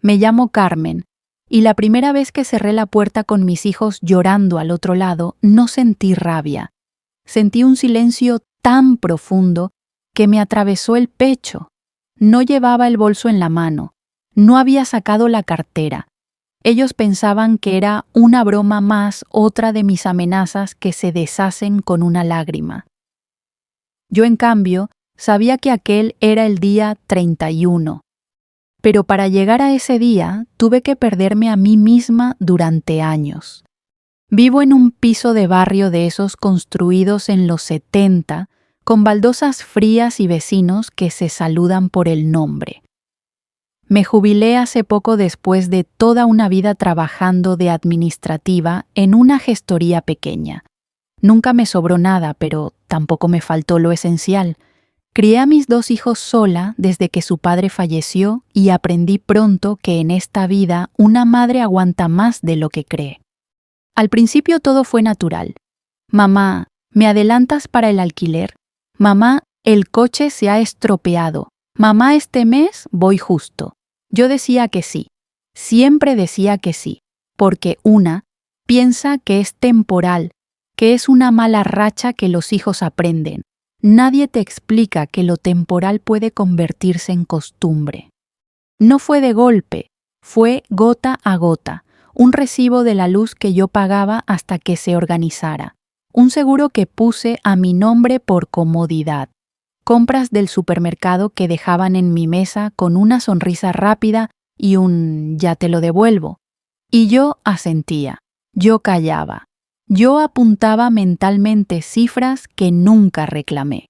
Me llamo Carmen, y la primera vez que cerré la puerta con mis hijos llorando al otro lado, no sentí rabia. Sentí un silencio tan profundo que me atravesó el pecho. No llevaba el bolso en la mano. No había sacado la cartera. Ellos pensaban que era una broma más, otra de mis amenazas que se deshacen con una lágrima. Yo, en cambio, sabía que aquel era el día 31. Pero para llegar a ese día tuve que perderme a mí misma durante años. Vivo en un piso de barrio de esos construidos en los 70, con baldosas frías y vecinos que se saludan por el nombre. Me jubilé hace poco después de toda una vida trabajando de administrativa en una gestoría pequeña. Nunca me sobró nada, pero tampoco me faltó lo esencial. Crié a mis 2 hijos sola desde que su padre falleció y aprendí pronto que en esta vida una madre aguanta más de lo que cree. Al principio todo fue natural. Mamá, ¿me adelantas para el alquiler? Mamá, el coche se ha estropeado. Mamá, este mes voy justo. Yo decía que sí. Siempre decía que sí, porque una piensa que es temporal, que es una mala racha que los hijos aprenden. Nadie te explica que lo temporal puede convertirse en costumbre. No fue de golpe, fue gota a gota, un recibo de la luz que yo pagaba hasta que se organizara, un seguro que puse a mi nombre por comodidad, compras del supermercado que dejaban en mi mesa con una sonrisa rápida y un «ya te lo devuelvo». Y yo asentía, yo callaba. Yo apuntaba mentalmente cifras que nunca reclamé.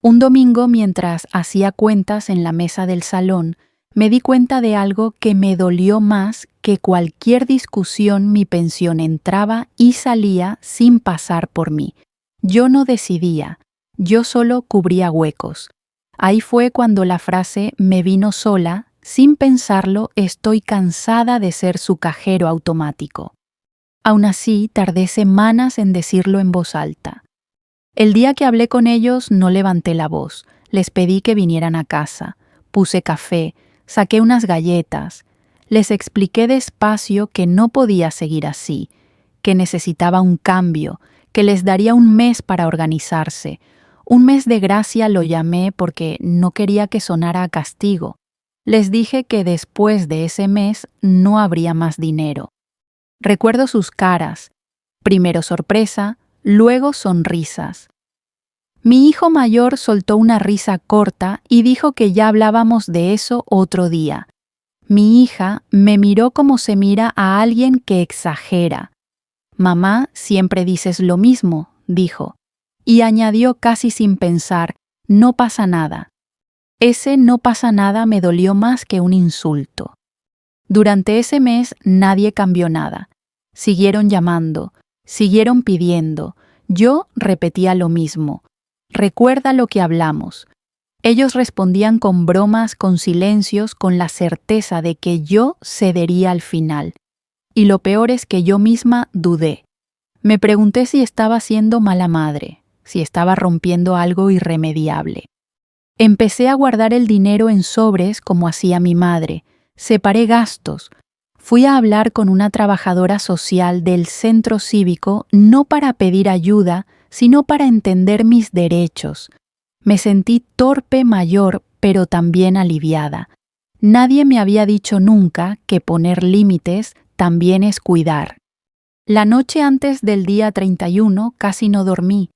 Un domingo, mientras hacía cuentas en la mesa del salón, me di cuenta de algo que me dolió más que cualquier discusión. Mi pensión entraba y salía sin pasar por mí. Yo no decidía, yo solo cubría huecos. Ahí fue cuando la frase me vino sola, sin pensarlo, estoy cansada de ser su cajero automático. Aún así, tardé semanas en decirlo en voz alta. El día que hablé con ellos no levanté la voz, les pedí que vinieran a casa, puse café, saqué unas galletas, les expliqué despacio que no podía seguir así, que necesitaba un cambio, que les daría un mes para organizarse. Un mes de gracia lo llamé porque no quería que sonara a castigo. Les dije que después de ese mes no habría más dinero. Recuerdo sus caras, primero sorpresa, luego sonrisas. Mi hijo mayor soltó una risa corta y dijo que ya hablábamos de eso otro día. Mi hija me miró como se mira a alguien que exagera. Mamá, siempre dices lo mismo, dijo, y añadió casi sin pensar, no pasa nada. Ese no pasa nada me dolió más que un insulto. Durante ese mes nadie cambió nada. Siguieron llamando, siguieron pidiendo. Yo repetía lo mismo. Recuerda lo que hablamos. Ellos respondían con bromas, con silencios, con la certeza de que yo cedería al final. Y lo peor es que yo misma dudé. Me pregunté si estaba siendo mala madre, si estaba rompiendo algo irremediable. Empecé a guardar el dinero en sobres como hacía mi madre. Separé gastos. Fui a hablar con una trabajadora social del centro cívico no para pedir ayuda, sino para entender mis derechos. Me sentí torpe mayor, pero también aliviada. Nadie me había dicho nunca que poner límites también es cuidar. La noche antes del día 31 casi no dormí.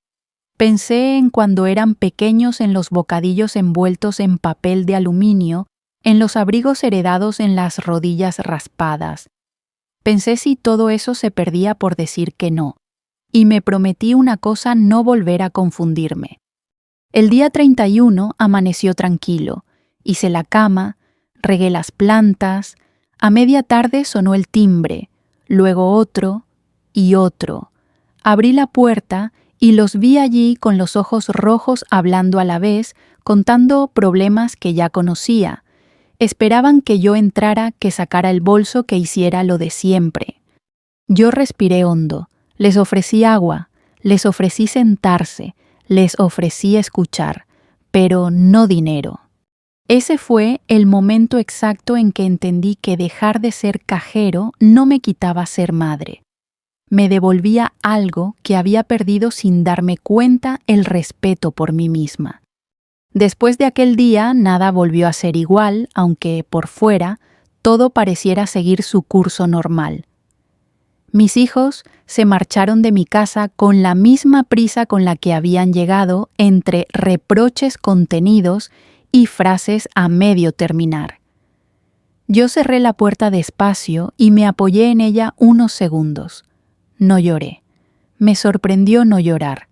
Pensé en cuando eran pequeños, en los bocadillos envueltos en papel de aluminio, en los abrigos heredados en las rodillas raspadas. Pensé si todo eso se perdía por decir que no, y me prometí una cosa: no volver a confundirme. El día 31 amaneció tranquilo, hice la cama, regué las plantas, a media tarde sonó el timbre, luego otro y otro. Abrí la puerta y los vi allí con los ojos rojos hablando a la vez, contando problemas que ya conocía. Esperaban que yo entrara, que sacara el bolso, que hiciera lo de siempre. Yo respiré hondo, les ofrecí agua, les ofrecí sentarse, les ofrecí escuchar, pero no dinero. Ese fue el momento exacto en que entendí que dejar de ser cajero no me quitaba ser madre. Me devolvía algo que había perdido sin darme cuenta: el respeto por mí misma. Después de aquel día nada volvió a ser igual, aunque por fuera todo pareciera seguir su curso normal. Mis hijos se marcharon de mi casa con la misma prisa con la que habían llegado, entre reproches contenidos y frases a medio terminar. Yo cerré la puerta despacio y me apoyé en ella unos segundos. No lloré. Me sorprendió no llorar.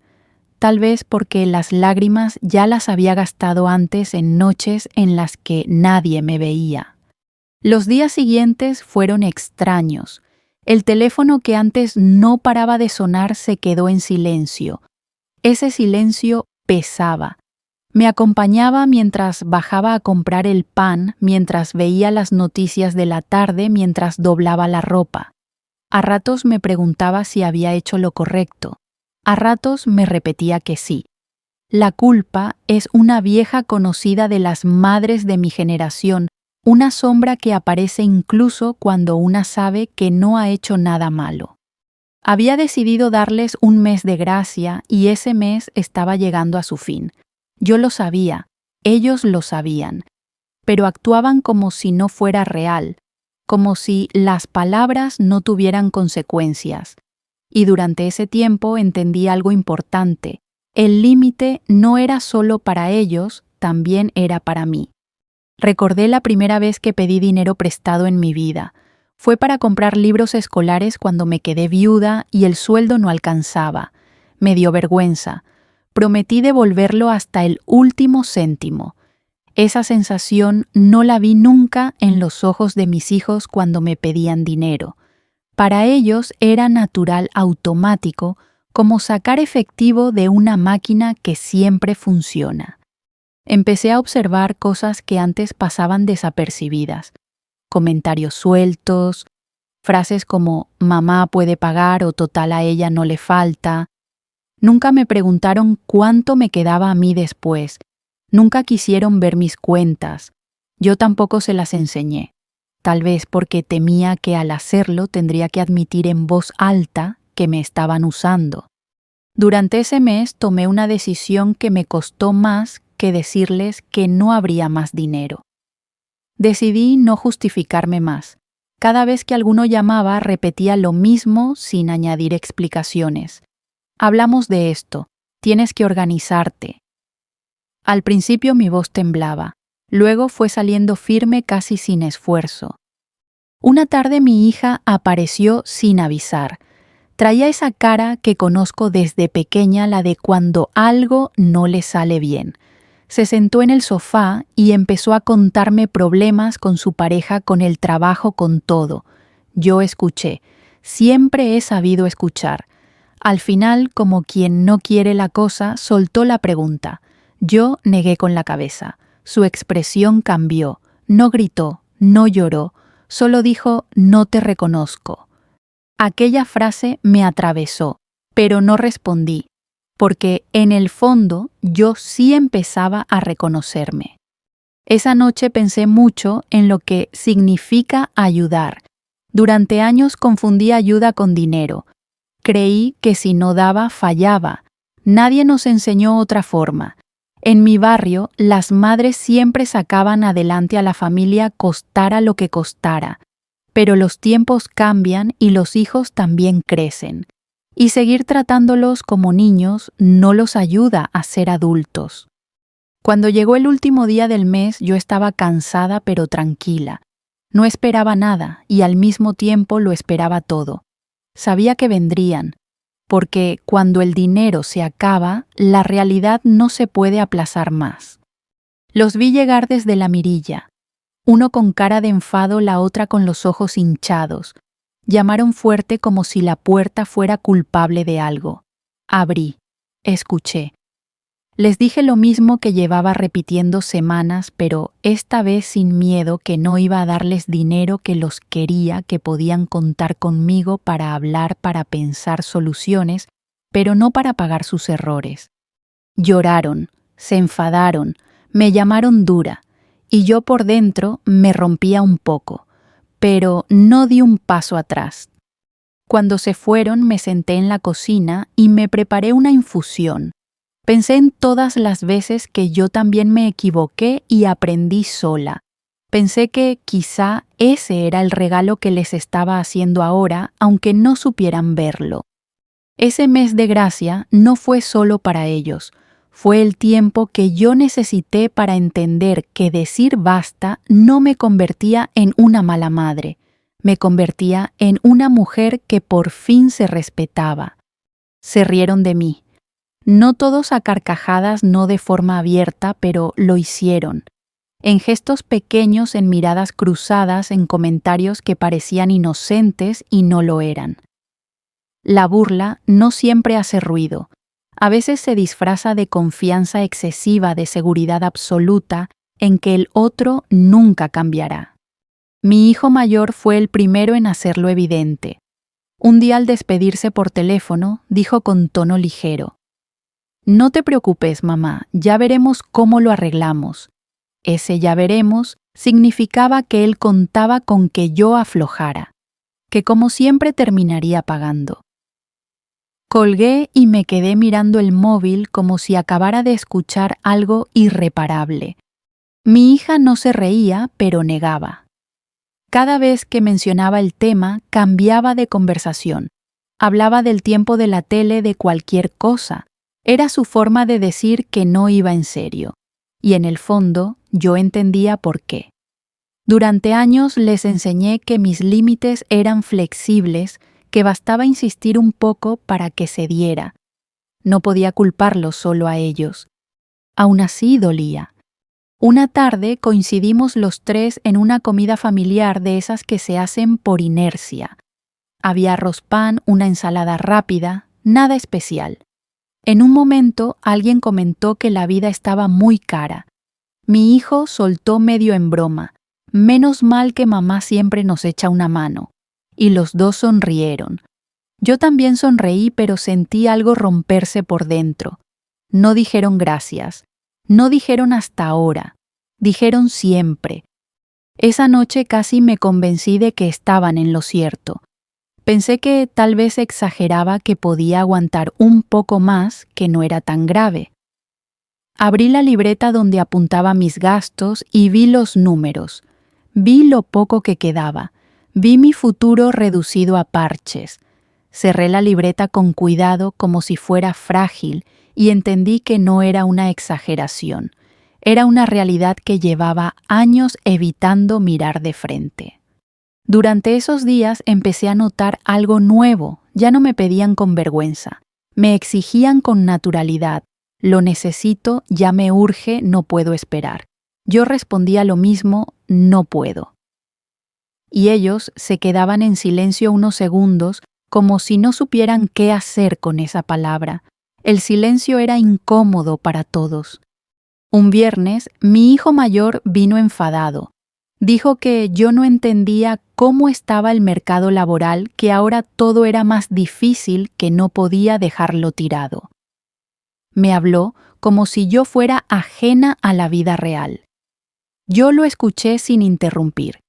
Tal vez porque las lágrimas ya las había gastado antes en noches en las que nadie me veía. Los días siguientes fueron extraños. El teléfono que antes no paraba de sonar se quedó en silencio. Ese silencio pesaba. Me acompañaba mientras bajaba a comprar el pan, mientras veía las noticias de la tarde, mientras doblaba la ropa. A ratos me preguntaba si había hecho lo correcto. A ratos me repetía que sí. La culpa es una vieja conocida de las madres de mi generación, una sombra que aparece incluso cuando una sabe que no ha hecho nada malo. Había decidido darles un mes de gracia y ese mes estaba llegando a su fin. Yo lo sabía, ellos lo sabían, pero actuaban como si no fuera real, como si las palabras no tuvieran consecuencias. Y durante ese tiempo entendí algo importante: el límite no era solo para ellos, también era para mí. Recordé la primera vez que pedí dinero prestado en mi vida. Fue para comprar libros escolares cuando me quedé viuda y el sueldo no alcanzaba. Me dio vergüenza. Prometí devolverlo hasta el último céntimo. Esa sensación no la vi nunca en los ojos de mis hijos cuando me pedían dinero. Para ellos era natural, automático, como sacar efectivo de una máquina que siempre funciona. Empecé a observar cosas que antes pasaban desapercibidas. Comentarios sueltos, frases como «mamá puede pagar» o «total a ella no le falta». Nunca me preguntaron cuánto me quedaba a mí después. Nunca quisieron ver mis cuentas. Yo tampoco se las enseñé. Tal vez porque temía que al hacerlo tendría que admitir en voz alta que me estaban usando. Durante ese mes tomé una decisión que me costó más que decirles que no habría más dinero. Decidí no justificarme más. Cada vez que alguno llamaba repetía lo mismo sin añadir explicaciones. Hablamos de esto, tienes que organizarte. Al principio mi voz temblaba. Luego fue saliendo firme casi sin esfuerzo. Una tarde mi hija apareció sin avisar. Traía esa cara que conozco desde pequeña, la de cuando algo no le sale bien. Se sentó en el sofá y empezó a contarme problemas con su pareja, con el trabajo, con todo. Yo escuché. Siempre he sabido escuchar. Al final, como quien no quiere la cosa, soltó la pregunta. Yo negué con la cabeza. Su expresión cambió. No gritó, no lloró, solo dijo «no te reconozco». Aquella frase me atravesó, pero no respondí, porque en el fondo yo sí empezaba a reconocerme. Esa noche pensé mucho en lo que significa ayudar. Durante años confundí ayuda con dinero. Creí que si no daba, fallaba. Nadie nos enseñó otra forma. En mi barrio, las madres siempre sacaban adelante a la familia costara lo que costara. Pero los tiempos cambian y los hijos también crecen. Y seguir tratándolos como niños no los ayuda a ser adultos. Cuando llegó el último día del mes, yo estaba cansada pero tranquila. No esperaba nada y al mismo tiempo lo esperaba todo. Sabía que vendrían, porque cuando el dinero se acaba, la realidad no se puede aplazar más. Los vi llegar desde la mirilla, uno con cara de enfado, la otra con los ojos hinchados. Llamaron fuerte como si la puerta fuera culpable de algo. Abrí, escuché. Les dije lo mismo que llevaba repitiendo semanas, pero esta vez sin miedo, que no iba a darles dinero, que los quería, que podían contar conmigo para hablar, para pensar soluciones, pero no para pagar sus errores. Lloraron, se enfadaron, me llamaron dura, y yo por dentro me rompía un poco, pero no di un paso atrás. Cuando se fueron me senté en la cocina y me preparé una infusión. Pensé en todas las veces que yo también me equivoqué y aprendí sola. Pensé que quizá ese era el regalo que les estaba haciendo ahora, aunque no supieran verlo. Ese mes de gracia no fue solo para ellos, fue el tiempo que yo necesité para entender que decir basta no me convertía en una mala madre, me convertía en una mujer que por fin se respetaba. Se rieron de mí. No todos a carcajadas, no de forma abierta, pero lo hicieron. En gestos pequeños, en miradas cruzadas, en comentarios que parecían inocentes y no lo eran. La burla no siempre hace ruido. A veces se disfraza de confianza excesiva, de seguridad absoluta, en que el otro nunca cambiará. Mi hijo mayor fue el primero en hacerlo evidente. Un día al despedirse por teléfono, dijo con tono ligero: «No te preocupes, mamá, ya veremos cómo lo arreglamos». Ese «ya veremos» significaba que él contaba con que yo aflojara, que como siempre terminaría pagando. Colgué y me quedé mirando el móvil como si acabara de escuchar algo irreparable. Mi hija no se reía, pero negaba. Cada vez que mencionaba el tema, cambiaba de conversación. Hablaba del tiempo de la tele, de cualquier cosa. Era su forma de decir que no iba en serio. Y en el fondo, yo entendía por qué. Durante años les enseñé que mis límites eran flexibles, que bastaba insistir un poco para que se diera. No podía culparlos solo a ellos. Aún así dolía. Una tarde coincidimos los tres en una comida familiar de esas que se hacen por inercia. Había arroz pan, una ensalada rápida, nada especial. En un momento alguien comentó que la vida estaba muy cara. Mi hijo soltó medio en broma: «Menos mal que mamá siempre nos echa una mano». Y los dos sonrieron. Yo también sonreí, pero sentí algo romperse por dentro. No dijeron gracias. No dijeron hasta ahora, dijeron siempre. Esa noche casi me convencí de que estaban en lo cierto. Pensé que tal vez exageraba, que podía aguantar un poco más, que no era tan grave. Abrí la libreta donde apuntaba mis gastos y vi los números. Vi lo poco que quedaba. Vi mi futuro reducido a parches. Cerré la libreta con cuidado, como si fuera frágil, y entendí que no era una exageración. Era una realidad que llevaba años evitando mirar de frente. Durante esos días empecé a notar algo nuevo. Ya no me pedían con vergüenza. Me exigían con naturalidad. Lo necesito, ya me urge, no puedo esperar. Yo respondía lo mismo: no puedo. Y ellos se quedaban en silencio unos segundos, como si no supieran qué hacer con esa palabra. El silencio era incómodo para todos. Un viernes, mi hijo mayor vino enfadado. Dijo que yo no entendía cómo estaba el mercado laboral, que ahora todo era más difícil, que no podía dejarlo tirado. Me habló como si yo fuera ajena a la vida real. Yo lo escuché sin interrumpir.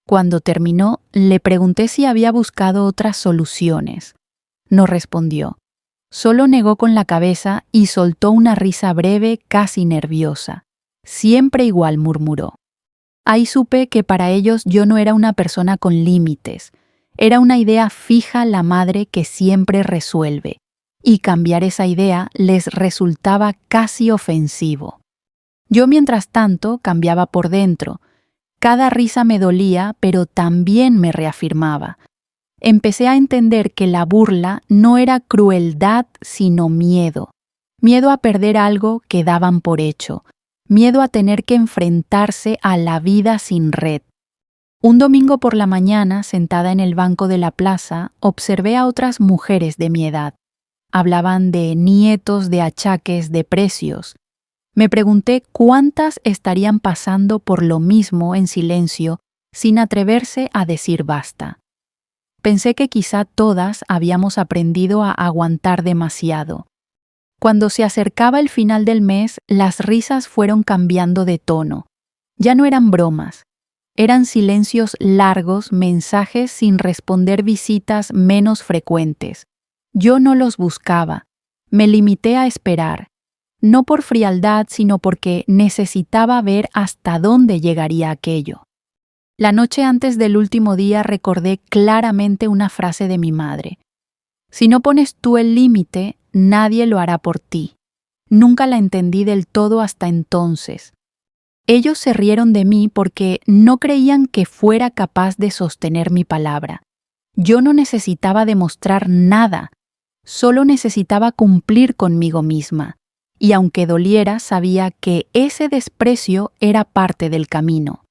Cuando terminó, le pregunté si había buscado otras soluciones. No respondió. Solo negó con la cabeza y soltó una risa breve, casi nerviosa. «Siempre igual», murmuró. Ahí supe que para ellos yo no era una persona con límites. Era una idea fija, la madre que siempre resuelve. Y cambiar esa idea les resultaba casi ofensivo. Yo, mientras tanto, cambiaba por dentro. Cada risa me dolía, pero también me reafirmaba. Empecé a entender que la burla no era crueldad, sino miedo. Miedo a perder algo que daban por hecho. Miedo a tener que enfrentarse a la vida sin red. Un domingo por la mañana, sentada en el banco de la plaza, observé a otras mujeres de mi edad. Hablaban de nietos, de achaques, de precios. Me pregunté cuántas estarían pasando por lo mismo en silencio, sin atreverse a decir basta. Pensé que quizá todas habíamos aprendido a aguantar demasiado. Cuando se acercaba el final del mes, las risas fueron cambiando de tono. Ya no eran bromas. Eran silencios largos, mensajes sin responder, visitas menos frecuentes. Yo no los buscaba. Me limité a esperar. No por frialdad, sino porque necesitaba ver hasta dónde llegaría aquello. La noche antes del último día recordé claramente una frase de mi madre. Si no pones tú el límite, nadie lo hará por ti. Nunca la entendí del todo hasta entonces. Ellos se rieron de mí porque no creían que fuera capaz de sostener mi palabra. Yo no necesitaba demostrar nada, solo necesitaba cumplir conmigo misma. Y aunque doliera, sabía que ese desprecio era parte del camino.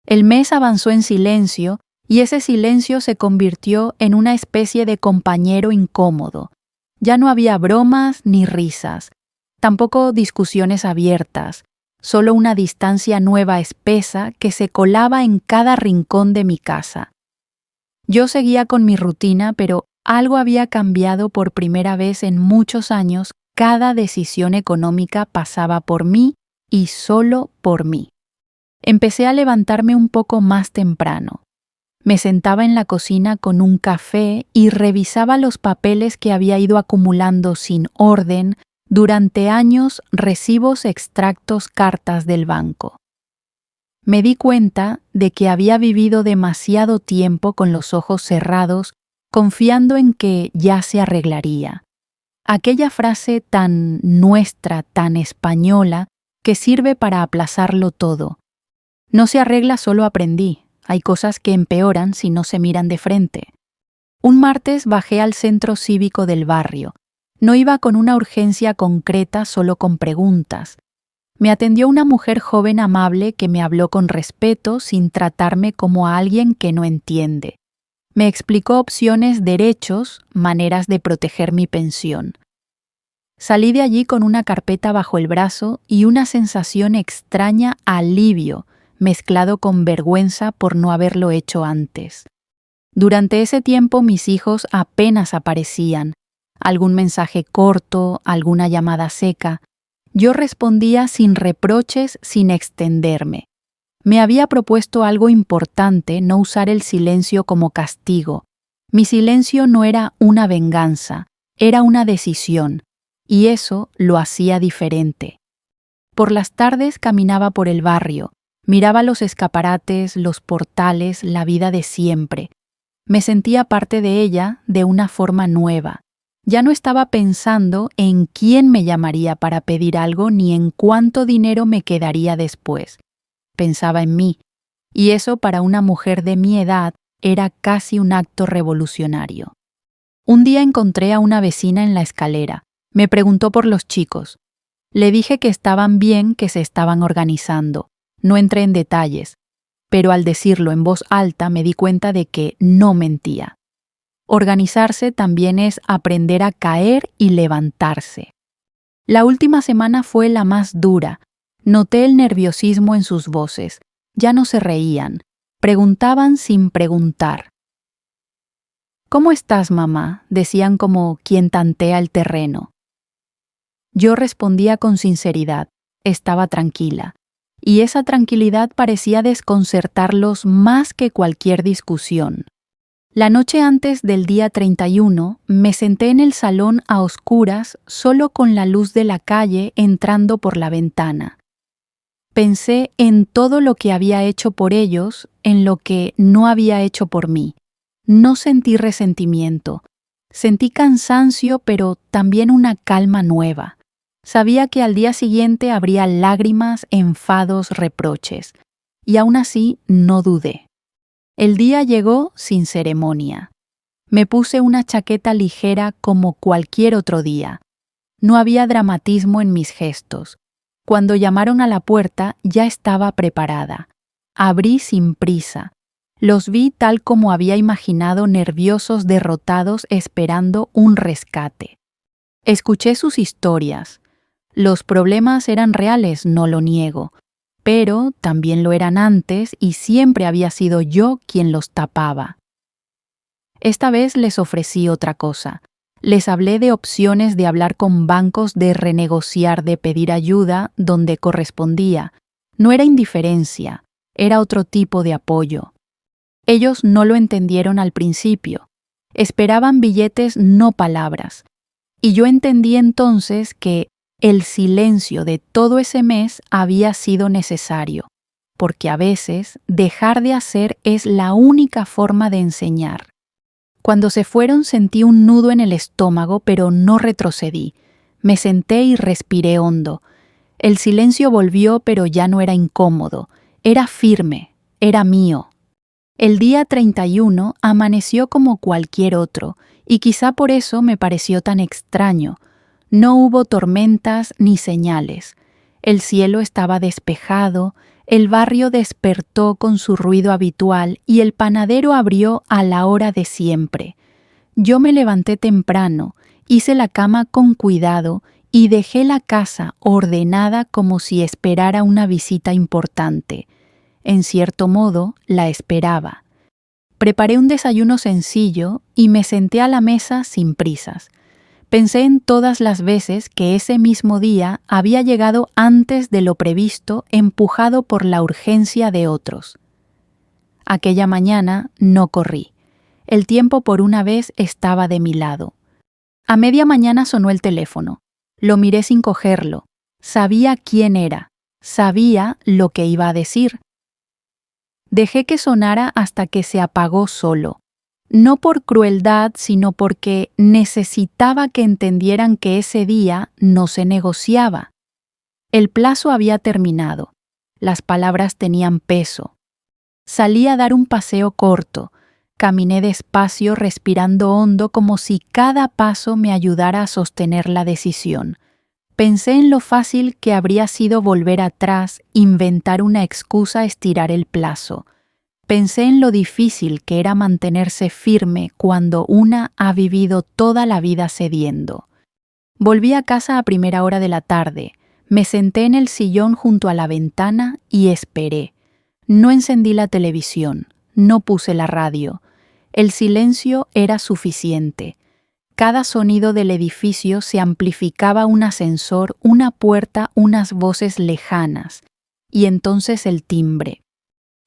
El mes avanzó en silencio, y ese silencio se convirtió en una especie de compañero incómodo. Ya no había bromas ni risas, tampoco discusiones abiertas, solo una distancia nueva espesa que se colaba en cada rincón de mi casa. Yo seguía con mi rutina, pero algo había cambiado. Por primera vez en muchos años. Cada decisión económica pasaba por mí y solo por mí. Empecé a levantarme un poco más temprano. Me sentaba en la cocina con un café y revisaba los papeles que había ido acumulando sin orden durante años, recibos, extractos, cartas del banco. Me di cuenta de que había vivido demasiado tiempo con los ojos cerrados, confiando en que ya se arreglaría. Aquella frase tan nuestra, tan española, que sirve para aplazarlo todo. No se arregla, solo aprendí. Hay cosas que empeoran si no se miran de frente. Un martes bajé al centro cívico del barrio. No iba con una urgencia concreta, solo con preguntas. Me atendió una mujer joven amable que me habló con respeto, sin tratarme como a alguien que no entiende. Me explicó opciones, derechos, maneras de proteger mi pensión. Salí de allí con una carpeta bajo el brazo y una sensación extraña, alivio, mezclado con vergüenza por no haberlo hecho antes. Durante ese tiempo mis hijos apenas aparecían. Algún mensaje corto, alguna llamada seca. Yo respondía sin reproches, sin extenderme. Me había propuesto algo importante, no usar el silencio como castigo. Mi silencio no era una venganza, era una decisión, y eso lo hacía diferente. Por las tardes caminaba por el barrio, miraba los escaparates, los portales, la vida de siempre. Me sentía parte de ella de una forma nueva. Ya no estaba pensando en quién me llamaría para pedir algo ni en cuánto dinero me quedaría después. Pensaba en mí, y eso para una mujer de mi edad era casi un acto revolucionario. Un día encontré a una vecina en la escalera. Me preguntó por los chicos. Le dije que estaban bien, que se estaban organizando. No entré en detalles, pero al decirlo en voz alta me di cuenta de que no mentía. Organizarse también es aprender a caer y levantarse. La última semana fue la más dura. Noté el nerviosismo en sus voces. Ya no se reían. Preguntaban sin preguntar. «¿Cómo estás, mamá?», decían como quien tantea el terreno. Yo respondía con sinceridad. Estaba tranquila. Y esa tranquilidad parecía desconcertarlos más que cualquier discusión. La noche antes del día 31, me senté en el salón a oscuras, solo con la luz de la calle entrando por la ventana. Pensé en todo lo que había hecho por ellos, en lo que no había hecho por mí. No sentí resentimiento. Sentí cansancio, pero también una calma nueva. Sabía que al día siguiente habría lágrimas, enfados, reproches. Y aún así no dudé. El día llegó sin ceremonia. Me puse una chaqueta ligera como cualquier otro día. No había dramatismo en mis gestos. Cuando llamaron a la puerta ya estaba preparada. Abrí sin prisa. Los vi tal como había imaginado, nerviosos, derrotados, esperando un rescate. Escuché sus historias. Los problemas eran reales, no lo niego. Pero también lo eran antes y siempre había sido yo quien los tapaba. Esta vez les ofrecí otra cosa. Les hablé de opciones de hablar con bancos, de renegociar, de pedir ayuda donde correspondía. No era indiferencia, era otro tipo de apoyo. Ellos no lo entendieron al principio. Esperaban billetes, no palabras. Y yo entendí entonces que el silencio de todo ese mes había sido necesario, porque a veces dejar de hacer es la única forma de enseñar. Cuando se fueron sentí un nudo en el estómago, pero no retrocedí. Me senté y respiré hondo. El silencio volvió, pero ya no era incómodo. Era firme, era mío. El día 31 amaneció como cualquier otro, y quizá por eso me pareció tan extraño. No hubo tormentas ni señales. El cielo estaba despejado, el barrio despertó con su ruido habitual y el panadero abrió a la hora de siempre. Yo me levanté temprano, hice la cama con cuidado y dejé la casa ordenada como si esperara una visita importante. En cierto modo, la esperaba. Preparé un desayuno sencillo y me senté a la mesa sin prisas. Pensé en todas las veces que ese mismo día había llegado antes de lo previsto, empujado por la urgencia de otros. Aquella mañana no corrí. El tiempo por una vez estaba de mi lado. A media mañana sonó el teléfono. Lo miré sin cogerlo. Sabía quién era. Sabía lo que iba a decir. Dejé que sonara hasta que se apagó solo. No por crueldad, sino porque necesitaba que entendieran que ese día no se negociaba. El plazo había terminado. Las palabras tenían peso. Salí a dar un paseo corto. Caminé despacio, respirando hondo, como si cada paso me ayudara a sostener la decisión. Pensé en lo fácil que habría sido volver atrás, inventar una excusa, estirar el plazo. Pensé en lo difícil que era mantenerse firme cuando una ha vivido toda la vida cediendo. Volví a casa a primera hora de la tarde. Me senté en el sillón junto a la ventana y esperé. No encendí la televisión, no puse la radio. El silencio era suficiente. Cada sonido del edificio se amplificaba: un ascensor, una puerta, unas voces lejanas. Y entonces el timbre.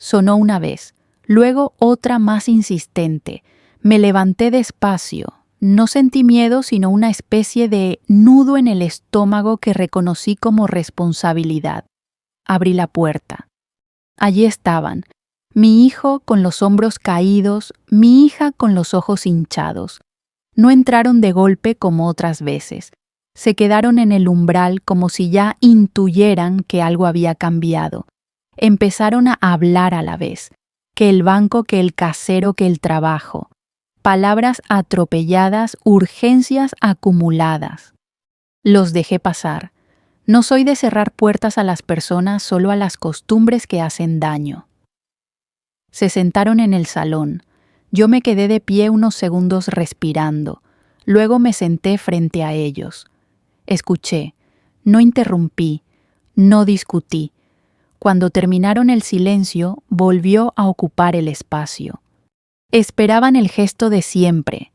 Sonó una vez, luego otra más insistente. Me levanté despacio. No sentí miedo, sino una especie de nudo en el estómago que reconocí como responsabilidad. Abrí la puerta. Allí estaban, mi hijo con los hombros caídos, mi hija con los ojos hinchados. No entraron de golpe como otras veces. Se quedaron en el umbral como si ya intuyeran que algo había cambiado. Empezaron a hablar a la vez, que el banco, que el casero, que el trabajo. Palabras atropelladas, urgencias acumuladas. Los dejé pasar. No soy de cerrar puertas a las personas, solo a las costumbres que hacen daño. Se sentaron en el salón. Yo me quedé de pie unos segundos respirando. Luego me senté frente a ellos. Escuché. No interrumpí. No discutí. Cuando terminaron el silencio, volvió a ocupar el espacio. Esperaban el gesto de siempre,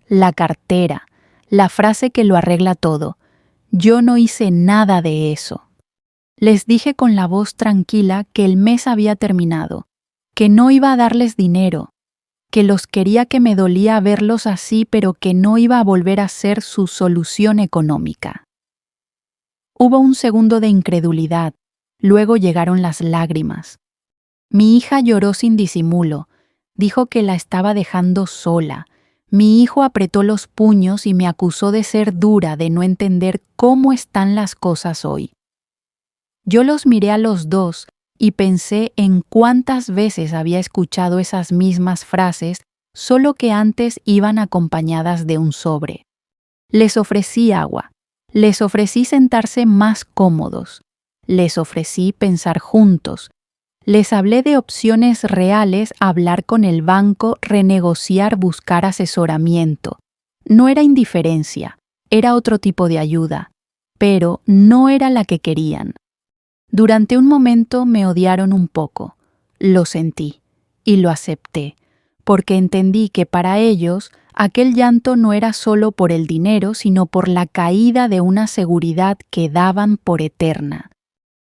la cartera, la frase que lo arregla todo. Yo no hice nada de eso. Les dije con la voz tranquila que el mes había terminado, que no iba a darles dinero, que los quería, que me dolía verlos así, pero que no iba a volver a ser su solución económica. Hubo un segundo de incredulidad, luego llegaron las lágrimas. Mi hija lloró sin disimulo. Dijo que la estaba dejando sola. Mi hijo apretó los puños y me acusó de ser dura, de no entender cómo están las cosas hoy. Yo los miré a los dos y pensé en cuántas veces había escuchado esas mismas frases, solo que antes iban acompañadas de un sobre. Les ofrecí agua, les ofrecí sentarse más cómodos, les ofrecí pensar juntos. Les hablé de opciones reales: hablar con el banco, renegociar, buscar asesoramiento. No era indiferencia, era otro tipo de ayuda, pero no era la que querían. Durante un momento me odiaron un poco. Lo sentí y lo acepté, porque entendí que para ellos aquel llanto no era solo por el dinero, sino por la caída de una seguridad que daban por eterna.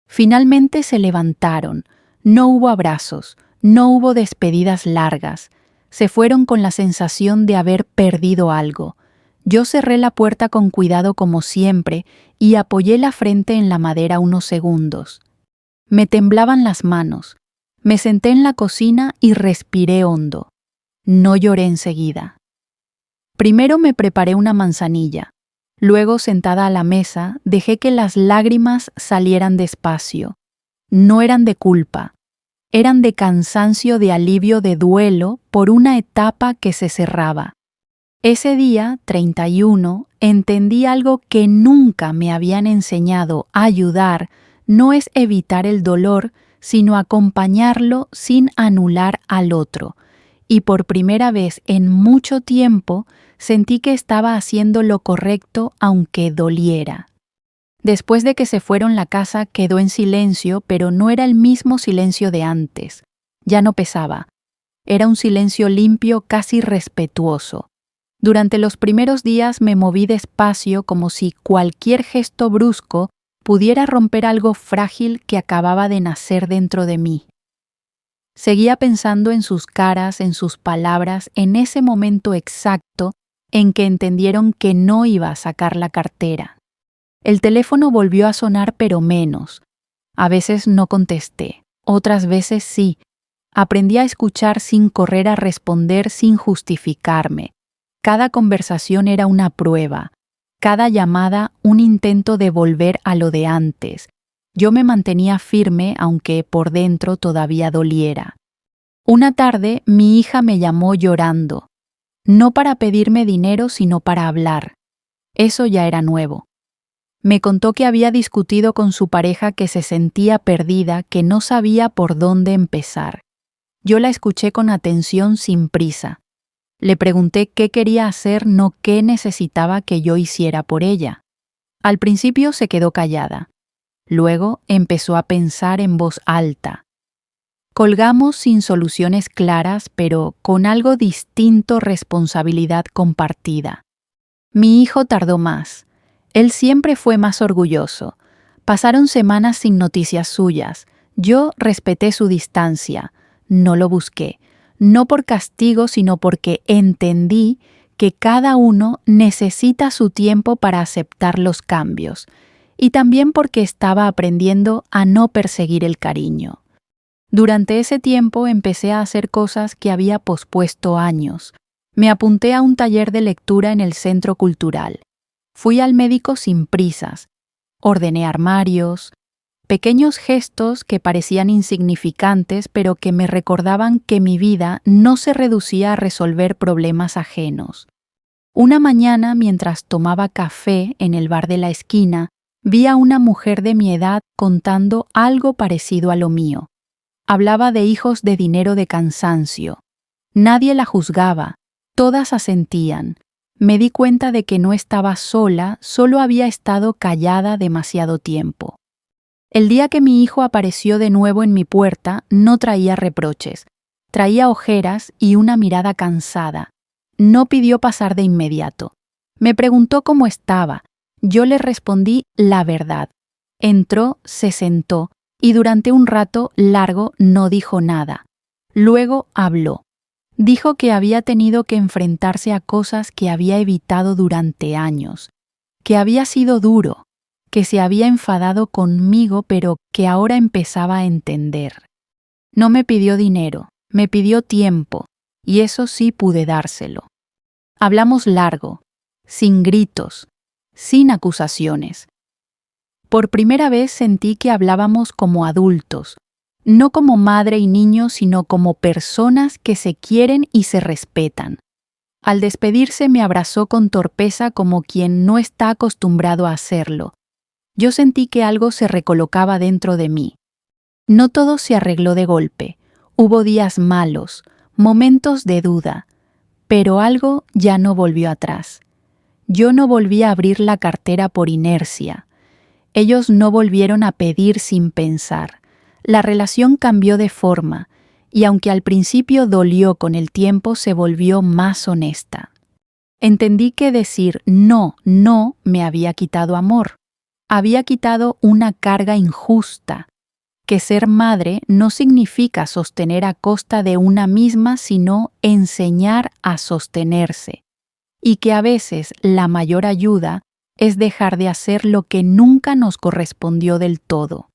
Finalmente se levantaron. No hubo abrazos, no hubo despedidas largas. Se fueron con la sensación de haber perdido algo. Yo cerré la puerta con cuidado como siempre y apoyé la frente en la madera unos segundos. Me temblaban las manos. Me senté en la cocina y respiré hondo. No lloré enseguida. Primero me preparé una manzanilla. Luego, sentada a la mesa, dejé que las lágrimas salieran despacio. No eran de culpa. Eran de cansancio, de alivio, de duelo por una etapa que se cerraba. Ese día, 31, entendí algo que nunca me habían enseñado. Ayudar no es evitar el dolor, sino acompañarlo sin anular al otro. Y por primera vez en mucho tiempo sentí que estaba haciendo lo correcto aunque doliera. Después de que se fueron, la casa quedó en silencio, pero no era el mismo silencio de antes. Ya no pesaba. Era un silencio limpio, casi respetuoso. Durante los primeros días me moví despacio, como si cualquier gesto brusco pudiera romper algo frágil que acababa de nacer dentro de mí. Seguía pensando en sus caras, en sus palabras, en ese momento exacto en que entendieron que no iba a sacar la cartera. El teléfono volvió a sonar, pero menos. A veces no contesté, otras veces sí. Aprendí a escuchar sin correr a responder, sin justificarme. Cada conversación era una prueba, cada llamada un intento de volver a lo de antes. Yo me mantenía firme, aunque por dentro todavía doliera. Una tarde mi hija me llamó llorando, no para pedirme dinero, sino para hablar. Eso ya era nuevo. Me contó que había discutido con su pareja, que se sentía perdida, que no sabía por dónde empezar. Yo la escuché con atención, sin prisa. Le pregunté qué quería hacer, no qué necesitaba que yo hiciera por ella. Al principio se quedó callada. Luego empezó a pensar en voz alta. Colgamos sin soluciones claras, pero con algo distinto: responsabilidad compartida. Mi hijo tardó más. Él siempre fue más orgulloso. Pasaron semanas sin noticias suyas. Yo respeté su distancia. No lo busqué. No por castigo, sino porque entendí que cada uno necesita su tiempo para aceptar los cambios. Y también porque estaba aprendiendo a no perseguir el cariño. Durante ese tiempo empecé a hacer cosas que había pospuesto años. Me apunté a un taller de lectura en el centro cultural. Fui al médico sin prisas. Ordené armarios. Pequeños gestos que parecían insignificantes, pero que me recordaban que mi vida no se reducía a resolver problemas ajenos. Una mañana, mientras tomaba café en el bar de la esquina, vi a una mujer de mi edad contando algo parecido a lo mío. Hablaba de hijos, de dinero, de cansancio. Nadie la juzgaba, todas asentían. Me di cuenta de que no estaba sola, solo había estado callada demasiado tiempo. El día que mi hijo apareció de nuevo en mi puerta, no traía reproches. Traía ojeras y una mirada cansada. No pidió pasar de inmediato. Me preguntó cómo estaba. Yo le respondí la verdad. Entró, se sentó y durante un rato largo no dijo nada. Luego habló. Dijo que había tenido que enfrentarse a cosas que había evitado durante años, que había sido duro, que se había enfadado conmigo, pero que ahora empezaba a entender. No me pidió dinero, me pidió tiempo, y eso sí pude dárselo. Hablamos largo, sin gritos, sin acusaciones. Por primera vez sentí que hablábamos como adultos, no como madre y niño, sino como personas que se quieren y se respetan. Al despedirse me abrazó con torpeza, como quien no está acostumbrado a hacerlo. Yo sentí que algo se recolocaba dentro de mí. No todo se arregló de golpe. Hubo días malos, momentos de duda, pero algo ya no volvió atrás. Yo no volví a abrir la cartera por inercia. Ellos no volvieron a pedir sin pensar. La relación cambió de forma, y aunque al principio dolió, con el tiempo se volvió más honesta. Entendí que decir no me había quitado amor. Había quitado una carga injusta, que ser madre no significa sostener a costa de una misma, sino enseñar a sostenerse, y que a veces la mayor ayuda es dejar de hacer lo que nunca nos correspondió del todo.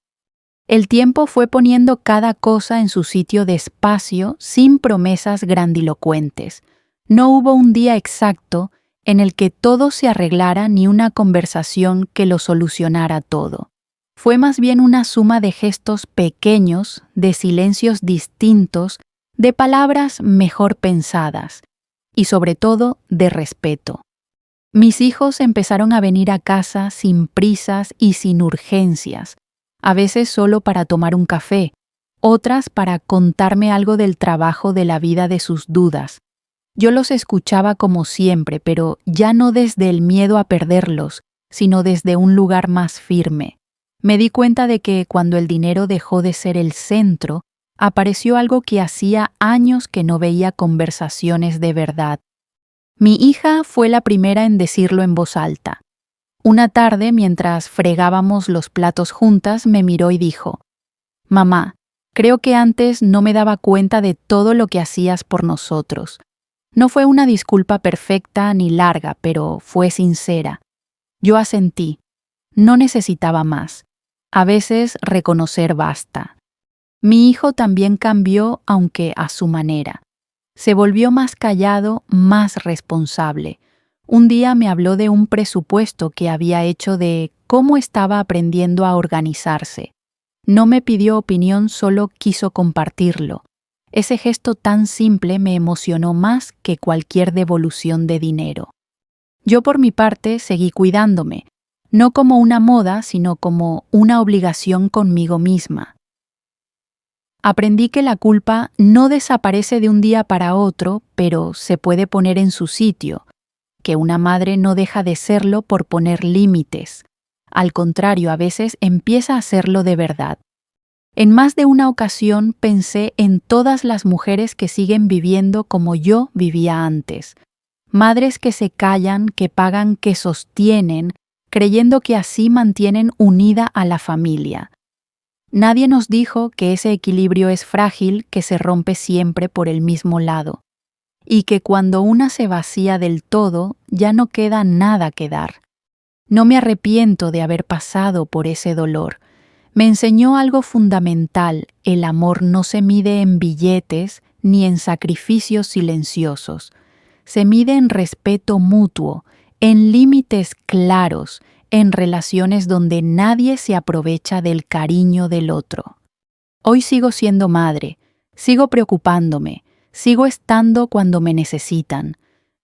El tiempo fue poniendo cada cosa en su sitio despacio, sin promesas grandilocuentes. No hubo un día exacto en el que todo se arreglara ni una conversación que lo solucionara todo. Fue más bien una suma de gestos pequeños, de silencios distintos, de palabras mejor pensadas y sobre todo de respeto. Mis hijos empezaron a venir a casa sin prisas y sin urgencias, a veces solo para tomar un café, otras para contarme algo del trabajo de la vida de sus dudas. Yo los escuchaba como siempre, pero ya no desde el miedo a perderlos, sino desde un lugar más firme. Me di cuenta de que cuando el dinero dejó de ser el centro, apareció algo que hacía años que no veía: conversaciones de verdad. Mi hija fue la primera en decirlo en voz alta. Una tarde, mientras fregábamos los platos juntas, me miró y dijo: «Mamá, creo que antes no me daba cuenta de todo lo que hacías por nosotros». No fue una disculpa perfecta ni larga, pero fue sincera. Yo asentí. No necesitaba más. A veces reconocer basta. Mi hijo también cambió, aunque a su manera. Se volvió más callado, más responsable. Un día me habló de un presupuesto que había hecho, de cómo estaba aprendiendo a organizarse. No me pidió opinión, solo quiso compartirlo. Ese gesto tan simple me emocionó más que cualquier devolución de dinero. Yo, por mi parte, seguí cuidándome, no como una moda, sino como una obligación conmigo misma. Aprendí que la culpa no desaparece de un día para otro, pero se puede poner en su sitio, que una madre no deja de serlo por poner límites. Al contrario, a veces empieza a serlo de verdad. En más de una ocasión pensé en todas las mujeres que siguen viviendo como yo vivía antes. Madres que se callan, que pagan, que sostienen, creyendo que así mantienen unida a la familia. Nadie nos dijo que ese equilibrio es frágil, que se rompe siempre por el mismo lado, y que cuando una se vacía del todo, ya no queda nada que dar. No me arrepiento de haber pasado por ese dolor. Me enseñó algo fundamental: el amor no se mide en billetes ni en sacrificios silenciosos. Se mide en respeto mutuo, en límites claros, en relaciones donde nadie se aprovecha del cariño del otro. Hoy sigo siendo madre, sigo preocupándome, sigo estando cuando me necesitan,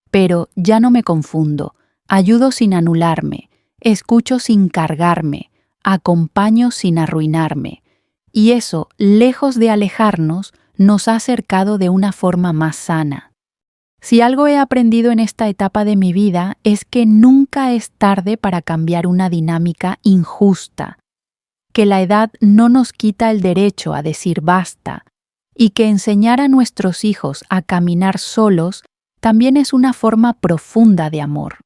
pero ya no me confundo, ayudo sin anularme, escucho sin cargarme, acompaño sin arruinarme, y eso, lejos de alejarnos, nos ha acercado de una forma más sana. Si algo he aprendido en esta etapa de mi vida es que nunca es tarde para cambiar una dinámica injusta, que la edad no nos quita el derecho a decir basta, y que enseñar a nuestros hijos a caminar solos también es una forma profunda de amor.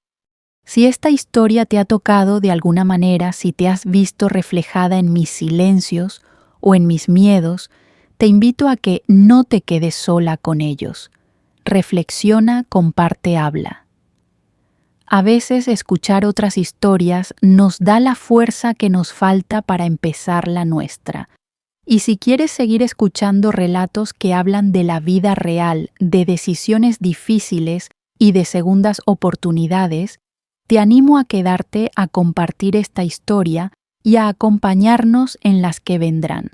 Si esta historia te ha tocado de alguna manera, si te has visto reflejada en mis silencios o en mis miedos, te invito a que no te quedes sola con ellos. Reflexiona, comparte, habla. A veces escuchar otras historias nos da la fuerza que nos falta para empezar la nuestra. Y si quieres seguir escuchando relatos que hablan de la vida real, de decisiones difíciles y de segundas oportunidades, te animo a quedarte a compartir esta historia y a acompañarnos en las que vendrán.